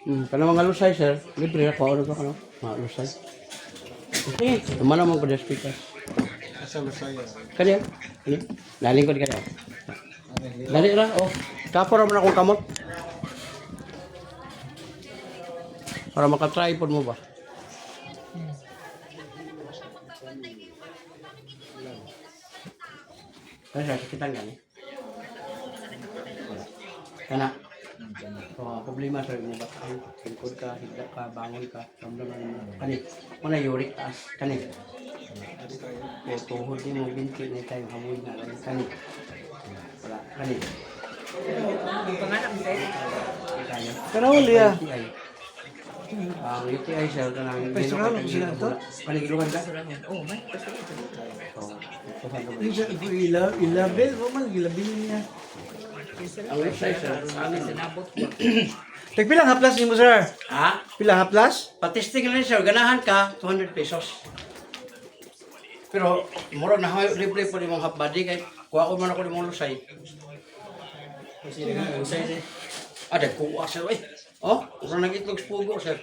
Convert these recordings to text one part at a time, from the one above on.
Kana mga lusay, sir. Libre ako. Ano ka, ano? Mga lusay. Okay. Naman naman ko the speaker. Asa Lusaya. Kanya? Ano? Daling ko di kanya. Dali ra, oh. Kapor naman akong kamot. Para makatripod mo ba? Kaya sa sakitan ka ni? Kana? Oh, problema sa mo ba? Ay, tungkod ka, higda ka, bangon ka, ramdaman mo. Kani? Muna uric taas. Kani? O tuhod din mo binti na tayo hamoy na lang. Kani? Wala. Kani? Panganak mo tayo. Kaya. Kanawal ya. Ang UTI sir ka nang Personal mo sila to? Panigilugan ka? Oh, may pasulit. Ilabel mo man ilabel niya. Ang website sir. Sabi sinabot ko. Tagpilang haplas nimo sir? Ha? Pilang haplas? Patisting rin sir, ganahan ka, 200 pesos. Pero, mura na libre po ni mong half body kay kuha ko man ako ni mong lusay. Ada kuha sir, eh. Oh, kung nag-itlog spugo sir.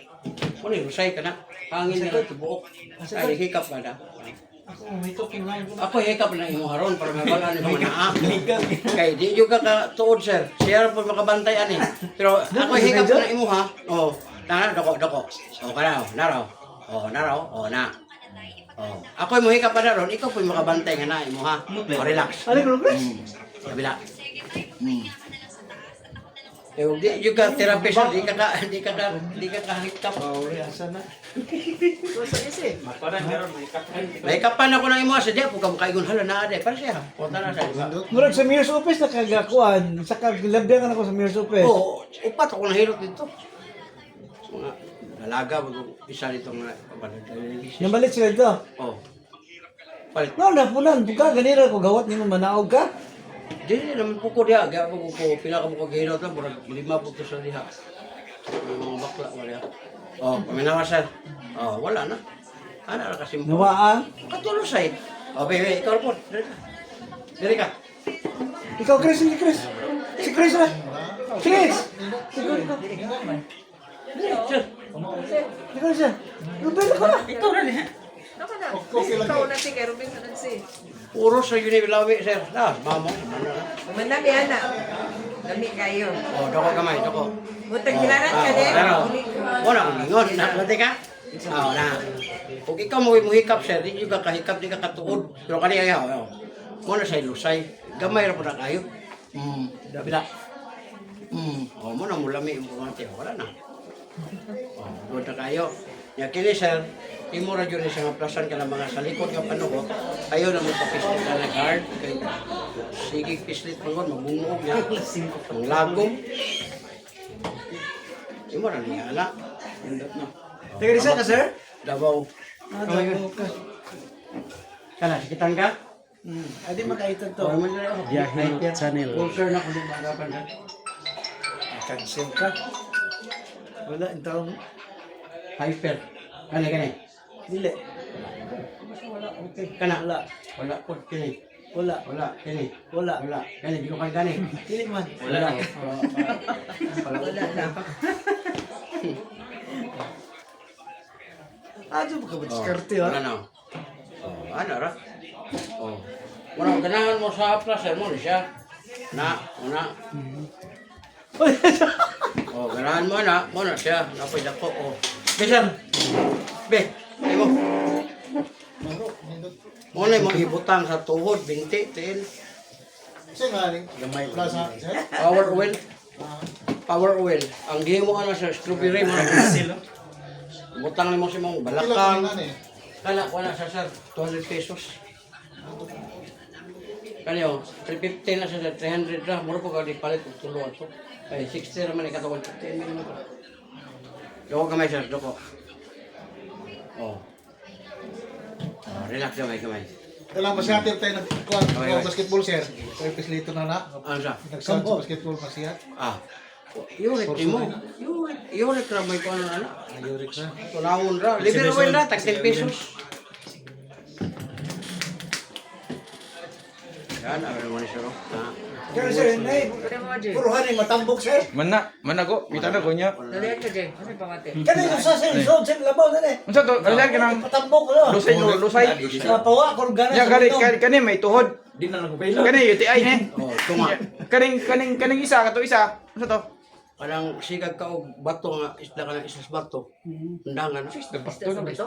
Kung lusay ka na, hangin na lang tibuok. Ay, hikap ka na. Ako hikap na imo haron para mabalaan ni mga naa. Kay di juga ka tuod sir. Siya po makabantay ani. Pero ako hikap na imo ha. Oh, na dako. Oh, karaw, naraw. Oh, naraw. Oh, na. Oh, ako mo hikap pa na ron, ikaw po makabantay nga na imo ha. Oh, relax. Ali ko Chris. Kabila. Eh, di juga terapis di ka hikap. Oh, asa na. May kapan ako ng imo sa diya po ka makaigon hala na ade para siya. Punta na sa diba? Murag sa mayor's office na kagakuan, sa kaglabyan ako sa mayor's office. Oo, upat ako nahirot dito. Mga dalaga, isa dito nga pabalagay. Namalit sila dito. Oo. Palit. No, napunan, buka, ganira ko gawat nimo manaog ka. Di naman po ko diha, gaya po ko, pila ka mo ko gahirot lang, murag 5 po to sa diha. Yung mga bakla, wala. Oo, paminawa sir. Oo, wala na. Ano na kasi mo? Nawaan. Katulo side. O, bebe, ikaw po. Diri ka. Ikaw Chris, hindi Chris. Si Chris na. Chris! Sir. Ikaw siya. Rubel ko na. Ikaw na niya. Ikaw na si kay Rubin na si. Puro sa Unilawi, sir. Na, mamo. Ano na? Manami ana. Dami kayo. Oh, doko kamay, doko. Butang kilaran ka din. Wala akong ingon. Nati ka? Oo, na. Kung ikaw mo hikap, sir, di juga kahikap, di ka katuod. Pero kani ayaw. Muna sa ilusay. Gamay ra po na kayo. Bila. Oh, muna mulami yung pumati. Wala na. Oh, doon na kayo. Ya kini sir, imo ra jud ni sa plasan ka ng mga sa likod nga panugot. Ayo na mo papislit ka na guard kay sige pislit mo mabungog ya. Ang lagom. Imo ra niya ala. Indot na. Taga Rizal ka, sir? Davao. Davao ka. Kana sikitan ka? Adi makaitag to. Yahoo channel. Worker na kundi magapan ka. Cancel ka. Wala, ang taong. Hyper. Kani. Dili. Kana wala. Wala pod kini. Wala. Wala kini. Wala. Wala. Kani binukan kani. Dili man. Wala. Wala na. Ado ba ka ba diskarte ha? Wala na. Oh, ano ra? Oh. Wala ganahan mo sa plaza mo ni siya. Na, una. Oh, ganahan mo na siya. Napoy dako oh. Bisan. Be, ay mo. Muna mo hibutang sa tuhod, binti, tin. Saan nga rin? Gamay. Plaza, sir? Power oil. Power oil. Ang gihimo ano sa strawberry mo. Butang ni mo si mong Kailan balakang. nga eh? Kala ko na sa sir, 200 pesos. Kanyo, 350 na sa 300 ra. Mura po ka di palit og tulo ato. Ay 60 ra man ikatawag 10 million. Doko kamay sir, doko. Oh. Relax lang kamay. Kailangan masyatir tayo Okay. ng basketball, sir. Service lito na na. Ano siya? Nagsound sa basketball masyat. Ah. Yurik mo. Yurik ra may kuno ana. Ayurik na. Tunawon ra. Libre oil ra tag 10 pesos. Yan, ano naman ni Sir. Pero sir, nay, Ano mo, Jay? puruhan ay matambok sir. Mana ko, kita na ko niya. Dalihan ka, Jay. Ano yung pamati? Kani yung sa sir, isod sir, labaw na eh. Unsa to? Alian ka nang Patambok ano. lusay. Pawa, kung gana Ya kani may tuhod. Di na lang ko pila. Kani UTI ni. Oh, tunga. Kaning isa kato isa. Unsa to? Kanang sigag ka og bato nga isda ka ng isas bato. Undangan.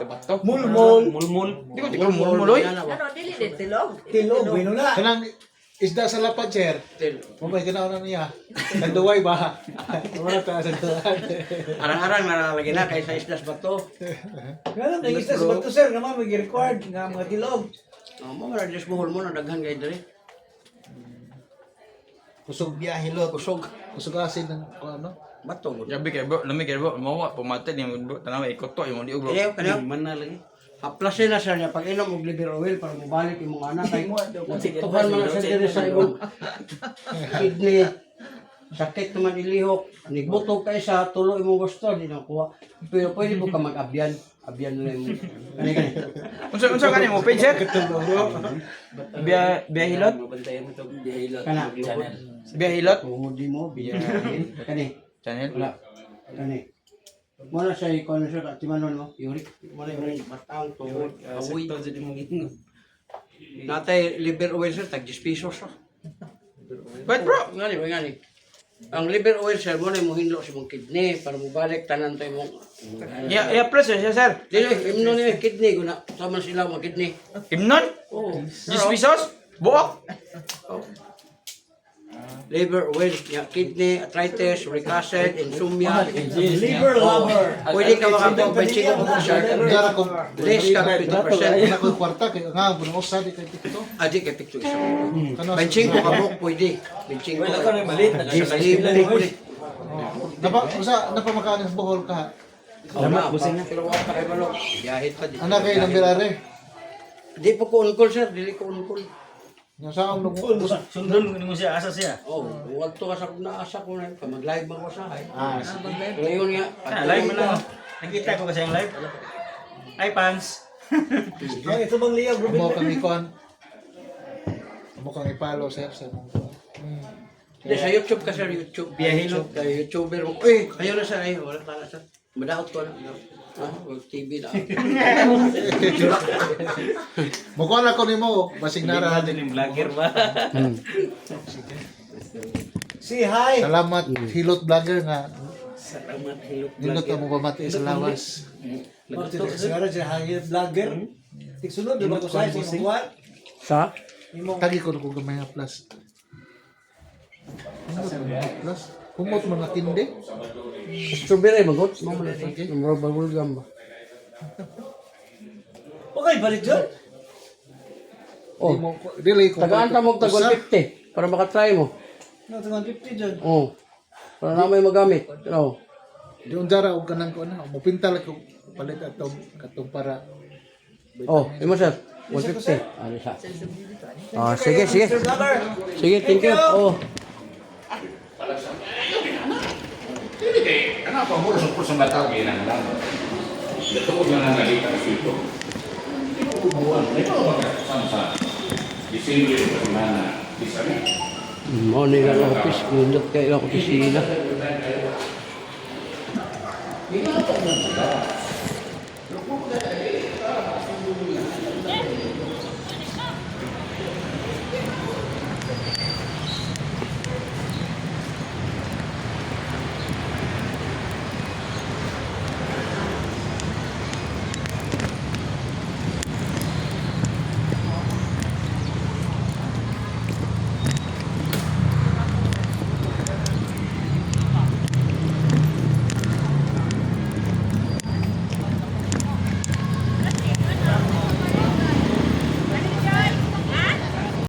Bato. mulmol, Mulmul. Di ko tikong mumuloy. Ano, dili din, tilog. tilog, binula. Kanang isda sa lapad, sir. Mamay, ganaw na niya. Nagduway ba? Wala ta sa duway. Arang-arang nalalagay na kaysa isdas bato. Ganun, ang isda sa bato sir, naman may required nga mga tilog. Mo man just buhol mo na daghan kay diri. Kusog biyahe lo. Kusog Kusog asin ng ano? bato gud. Yabi kay bro, lami kay bro, mawa pamate ni bro, tanaw ikot to imong di bro. Kaniyo. Man na lagi. Haplasin na siya niya pag inom og liver oil para mabalik imong anak kay tuhan man na siya diri sa imong kidney. Sakit naman ilihok. Nigbutog ka isa, tulo imong gusto, di na kuha. Pero pwede mo ka mag-abyan. Abyan na mo. Kani. Unsa kani mo page sir? Biya hilot. Mabantayan mo to. Dihilot. Kana. Channel. Biya hilot. Tuhod mo, biyahin. Kani. Channel. Wala. Kani. Muna siya ikon siya ka timanon mo. Yurik. Muna yung batang tuhod. Awoy. Sakto sa di mong gingo. Natay liver oil sir, tag 10 pesos. But bro, Ngani. Ang liver oil sir, muna yung hinlo sa mong kidney para mabalik tanan to imong. ya plus siya sir. Dili, imno niya yung kidney. Guna, sama sila mga kidney. Imnon? Oo. 10 pesos? Buok? Liver oil, ya, kidney, arthritis, uric acid, insomnia. Liver lover. Pwede ka makakuha pa chico mo sir. Dara ko. Less ka 50%. Wala ko kwarta kay nga bunong usa di kay tikto. Adi kay picture isa. Kano? Benching ko kabuk pwede. Benching ko. Wala ka rin malit. Sa libo pwede. Napa makaano sa Bohol ka. Salamat, busing na. Pero wala ka kay balok. Biyahit pa di. Anak kay nang birare. Di po ko on-call sir, dili ko on-call. Nga sa ang Sundon mo siya, asa siya. Oh, wag to ka sa naasa ko na mag-live man ko sa ay. Mag-live. Ngayon nga. Live mo lang. Nakita ko kasi ang live. Ay, fans. Oh, ito bang liyag, Ruben? mo kang ikon. Mo kang ipalo sir sa mong. Di sa YouTube ka sir, YouTube. Biyahilot. Kay YouTuber mo. Uy, kayo na sir ay wala tala sir. Madaot ko na. TV na. Mo ko na ko nimo basig nara. Natin yung vlogger ba? Si hi. Salamat hilot vlogger nga Salamat, hilot nindot ka mo pamati sa lawas. Siguro si hi vlogger. Tigsunod, di ba ko sa imong kuwan? Sa? Imong Tagi ko na ko gamay nga plus. Ano plus? Kumot mga kinde. Strawberry magot. Mga bagulgam ba? Okay, balik dyan. Oh, Dili ko. tagaan ka mo tag 150 para makatry mo. No, 250 dyan. Oh. Para na may magamit. Oh. Di unjara og kanang ko na. Mo pintal ko palit atong para. Oh, imo sir. 150. Ano siya? Ah, sige. Mr. Vlogger. Sige, thank you. Oh. Kenapa mulu sepuluh sembilan tahun ini nang? Betul jangan lagi ke situ. Itu sama. Di sini bagaimana? Di sana. Mau nih kalau office, nunduk kayak office sila. Ini apa?